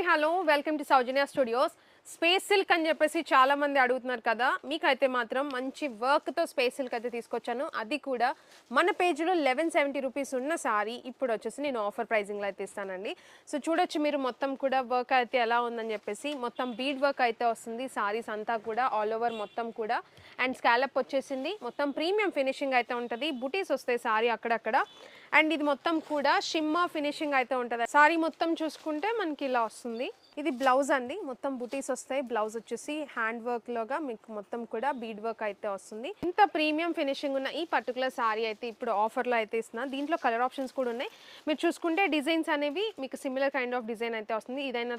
Hi hello welcome to Soujanya studios. Space silk అని చెప్పేసి చాలా మంది అడుగుతున్నారు కదా, మీకైతే మాత్రం మంచి వర్క్తో స్పేస్ సిల్క్ అయితే తీసుకొచ్చాను. అది కూడా మన పేజ్లో 1170 రూపీస్ ఉన్న సారీ ఇప్పుడు వచ్చేసి నేను ఆఫర్ ప్రైజింగ్లో అయితే ఇస్తానండి. సో చూడొచ్చు మీరు మొత్తం కూడా వర్క్ అయితే ఎలా ఉందని చెప్పేసి. మొత్తం బీడ్ వర్క్ అయితే వస్తుంది సారీస్ అంతా కూడా, ఆల్ ఓవర్ మొత్తం కూడా. అండ్ స్కాలప్ వచ్చేసింది, మొత్తం ప్రీమియం ఫినిషింగ్ అయితే ఉంటుంది. బుటీస్ వస్తాయి సారీ అక్కడక్కడ. అండ్ ఇది మొత్తం కూడా షిమ్మా ఫినిషింగ్ అయితే ఉంటుంది. సారీ మొత్తం చూసుకుంటే మనకి ఇలా వస్తుంది. ఇది బ్లౌజ్ అండి, మొత్తం బుటీస్ వస్తాయి. బ్లౌజ్ వచ్చేసి హ్యాండ్ వర్క్ లోగా మీకు మొత్తం కూడా బీడ్ వర్క్ అయితే వస్తుంది. ఇంత ప్రీమియం ఫినిషింగ్ ఉన్న ఈ పర్టికులర్ సారీ అయితే ఇప్పుడు ఆఫర్లో అయితే ఇస్తున్నా. దీంట్లో కలర్ ఆప్షన్స్ కూడా ఉన్నాయి. మీరు చూసుకుంటే డిజైన్స్ అనేవి మీకు సిమిలర్ కైండ్ ఆఫ్ డిజైన్ అయితే వస్తుంది. ఇదైనా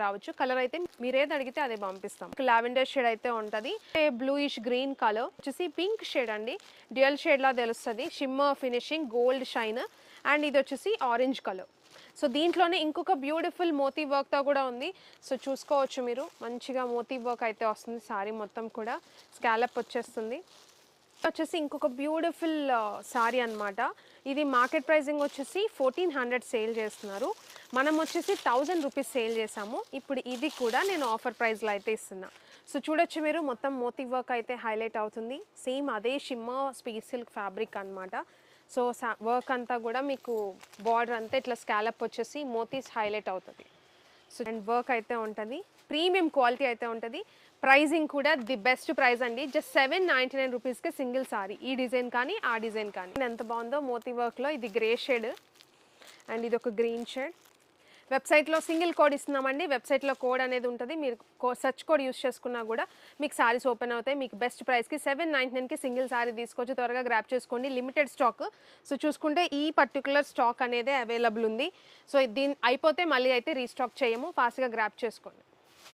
రావచ్చు. కలర్ అయితే మీరు ఏది అడిగితే అదే పంపిస్తాం. లావెండర్ షేడ్ అయితే ఉంటుంది. బ్లూయిష్ గ్రీన్ కలర్ వచ్చేసి పింక్ షేడ్ అండి, డ్యూయల్ షేడ్ లా తెలుస్తుంది. Shimmer finishing, gold shine. And ఇది వచ్చేసి ఆరెంజ్ కలర్. సో దీంట్లోనే ఇంకొక బ్యూటిఫుల్ మోతీ వర్క్తో కూడా ఉంది. సో చూసుకోవచ్చు మీరు, మంచిగా మోతీ వర్క్ అయితే వస్తుంది. సారీ మొత్తం కూడా స్కాలప్ వచ్చేస్తుంది. వచ్చేసి ఇంకొక బ్యూటిఫుల్ సారీ అనమాట. ఇది మార్కెట్ ప్రైజింగ్ వచ్చేసి 1400 సేల్ చేస్తున్నారు. మనం వచ్చేసి 1000 రూపీస్ సేల్ చేసాము. ఇప్పుడు ఇది కూడా నేను ఆఫర్ ప్రైస్లో అయితే ఇస్తున్నా. సో చూడొచ్చు మీరు, మొత్తం మోతీ వర్క్ అయితే హైలైట్ అవుతుంది. సేమ్ అదే షిమ్మా స్పేస్ సిల్క్ ఫ్యాబ్రిక్ అనమాట. సో వర్క్ అంతా కూడా మీకు బార్డర్ అంతా ఇట్లా స్కాలప్ వచ్చేసి మోతీస్ హైలైట్ అవుతుంది. సో అండ్ వర్క్ అయితే ఉంటుంది, ప్రీమియం క్వాలిటీ అయితే ఉంటుంది. ప్రైజింగ్ కూడా ది బెస్ట్ ప్రైస్ అండి. జస్ట్ 799 రూపీస్కి సింగిల్ సారీ. ఈ డిజైన్ కానీ ఆ డిజైన్ కానీ ఎంత బాగుందో మోతీ వర్క్లో. ఇది గ్రే షేడ్ అండ్ ఇది ఒక గ్రీన్ షేడ్. వెబ్సైట్లో సింగిల్ కోడ్ ఇస్తున్నామండి. వెబ్సైట్లో కోడ్ అనేది ఉంటుంది. మీరు సెర్చ్ కోడ్ యూస్ చేసుకున్నా కూడా మీకు సారీస్ ఓపెన్ అవుతాయి. మీకు బెస్ట్ ప్రైస్కి 799కి సింగిల్ సారీ తీసుకొచ్చి త్వరగా గ్రాప్ చేసుకోండి. Limited stock. సో చూసుకుంటే ఈ పర్టికులర్ స్టాక్ అనేది అవైలబుల్ ఉంది. సో దీని అయిపోతే మళ్ళీ అయితే రీస్టాక్ చేయము. ఫాస్ట్గా గ్రాప్ చేసుకోండి.